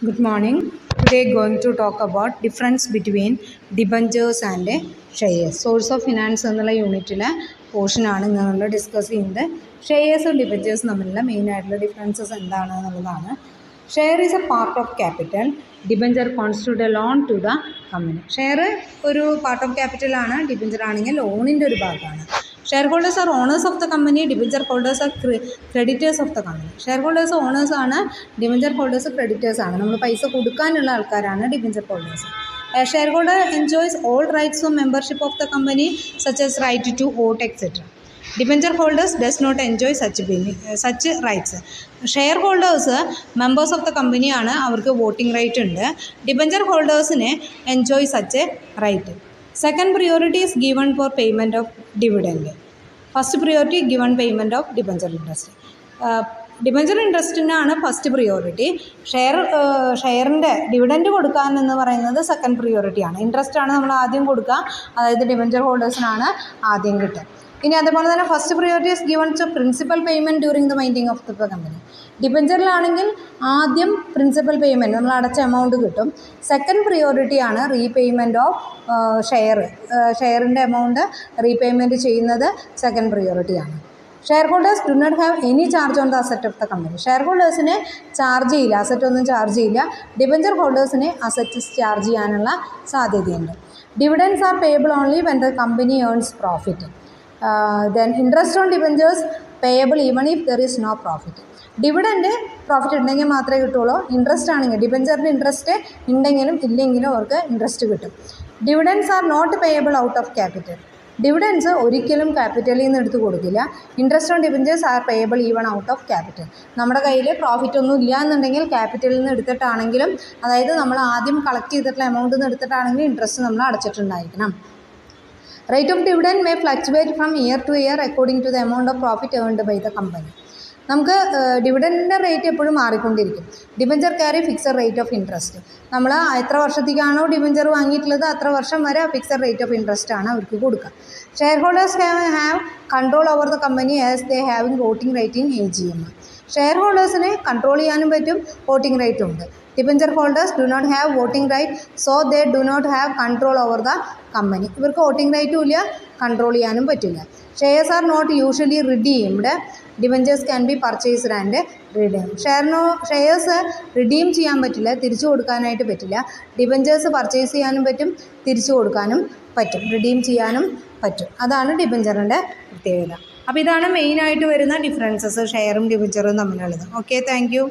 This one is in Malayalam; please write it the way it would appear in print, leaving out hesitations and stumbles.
Good morning. Today going to talk about difference between debentures and shares. Source of finance എന്നുള്ള യൂണിറ്റിലെ പോർഷനാണ് നമ്മൾ ഡിസ്കസ് ചെയ്യുന്നത്. ഷെയർസും ഡിബഞ്ചേഴ്സും തമ്മിലുള്ള മെയിൻ ആയിട്ടുള്ള ഡിഫറൻസസ് എന്താണ് എന്നുള്ളതാണ്. Share is a part of capital. Debenture constitute a loan to the company. Share ഒരു പാർട്ട് ഓഫ് ക്യാപിറ്റലാണ്, ഡിബഞ്ചർ ആണെങ്കിൽ ലോണിൻ്റെ ഒരു ഭാഗമാണ്. Shareholders are owners of the company, debenture holders are creditors of the company. Shareholders owners ആണ്, debenture holders creditors ആണ്. നമ്മൾ പൈസ കൊടുക്കാനുള്ള ആൾക്കാരാണ് debenture holders. A shareholder enjoys all rights of membership of the company such as right to vote etc. Debenture holders does not enjoy such rights. Shareholders members of the company ആണ്, അവർക്ക് voting right ഉണ്ട്. Debenture holders-നെ enjoy such a right. Second priority is given for payment of dividend. First priority given payment of debenture interest. Debenture interest-നാണ് ഫസ്റ്റ് പ്രിയോറിറ്റി. ഷെയറിൻ്റെ ഡിവിഡൻഡ് കൊടുക്കാൻ എന്ന് പറയുന്നത് സെക്കൻഡ് പ്രിയോറിറ്റി ആണ്. ഇൻട്രസ്റ്റ് ആണ് നമ്മൾ ആദ്യം കൊടുക്കുക, അതായത് ഡിബഞ്ചർ ഹോൾഡേഴ്സിനാണ് ആദ്യം കിട്ടുക. ഇനി അതുപോലെ തന്നെ first priority is given to principal payment during the winding of the company. ഡിബഞ്ചറിലാണെങ്കിൽ ആദ്യം പ്രിൻസിപ്പൽ പേയ്മെൻറ്റ് നമ്മൾ അടച്ച എമൗണ്ട് കിട്ടും. സെക്കൻഡ് പ്രിയോറിറ്റി ആണ് റീപേയ്മെൻറ്റ് ഓഫ് ഷെയറിൻ്റെ എമൗണ്ട് റീപേയ്മെൻറ്റ് ചെയ്യുന്നത് സെക്കൻഡ് പ്രിയോറിറ്റിയാണ്. Share holders do not have any charge on the asset of the company. Share ഹോൾഡേഴ്സിനെ ചാർജ് ചെയ്യില്ല, അസറ്റ് ഒന്നും ചാർജ് ചെയ്യില്ല. ഡിബഞ്ചർ ഹോൾഡേഴ്സിനെ അസറ്റ് ചാർജ് ചെയ്യാനുള്ള സാധ്യതയുണ്ട്. Dividends are payable only when the company earns profit. Then interest on debentures payable even if there is no profit. Dividend profit ഉണ്ടെങ്കിൽ മാത്രമേ കിട്ടുള്ളൂ. ഇൻട്രസ്റ്റ് ആണെങ്കിൽ ഡിബഞ്ചറിൻ്റെ ഇൻട്രസ്റ്റ് ഉണ്ടെങ്കിലും ഇല്ലെങ്കിലും അവർക്ക് ഇൻട്രസ്റ്റ് കിട്ടും. Dividends are not payable out of capital. Dividends ഒരിക്കലും ക്യാപിറ്റലിൽ നിന്ന് എടുത്ത് കൊടുക്കില്ല. Interest on debentures are payable even out of capital. നമ്മുടെ കയ്യിൽ പ്രോഫിറ്റ് ഒന്നും ഇല്ല എന്നുണ്ടെങ്കിൽ ക്യാപിറ്റലിൽ നിന്ന് എടുത്തിട്ടാണെങ്കിലും, അതായത് നമ്മൾ ആദ്യം കളക്ട് ചെയ്തിട്ടുള്ള എമൗണ്ടിൽ നിന്ന് എടുത്തിട്ടാണെങ്കിലും ഇൻട്രസ്റ്റ് നമ്മൾ അടച്ചിട്ടുണ്ടായിരിക്കണം. Rate of dividend may fluctuate from year to year according to the amount of profit earned by the company. നമുക്ക് ഡിവിഡൻറ്റിൻ്റെ റേറ്റ് എപ്പോഴും മാറിക്കൊണ്ടിരിക്കും. Debenture carry fixed rate of interest. നമ്മൾ എത്ര വർഷത്തേക്കാണോ ഡിബഞ്ചർ വാങ്ങിയിട്ടുള്ളത് അത്ര വർഷം വരെ ഫിക്സഡ് റേറ്റ് ഓഫ് ഇൻട്രസ്റ്റ് ആണ് അവർക്ക് കൊടുക്കുക. Share holders have control over the company as they having voting right in AGM. Share ഹോൾഡേഴ്സിനെ കൺട്രോൾ ചെയ്യാനും പറ്റും, വോട്ടിംഗ് റൈറ്റും ഉണ്ട്. Debenture holders do not have voting right, so they do not have control over the company. ഇവർക്ക് വോട്ടിംഗ് റൈറ്റും ഇല്ല, കൺട്രോൾ ചെയ്യാനും പറ്റില്ല. Shares are not usually redeemed. Debentures can be purchased and redeem. Shares redeem ചെയ്യാൻ പറ്റില്ല, തിരിച്ചു കൊടുക്കാനായിട്ട് പറ്റില്ല. ഡിബഞ്ചേഴ്സ് പർച്ചേസ് ചെയ്യാനും പറ്റും, തിരിച്ചു കൊടുക്കാനും പറ്റും, റിഡീം ചെയ്യാനും പറ്റും. അതാണ് ഡിബഞ്ചറിൻ്റെ പ്രത്യേകത. അപ്പോൾ ഇതാണ് മെയിനായിട്ട് വരുന്ന ഡിഫറൻസസ് ഷെയറും ഡിബഞ്ചറും തമ്മിലുള്ളത്. Okay, thank U.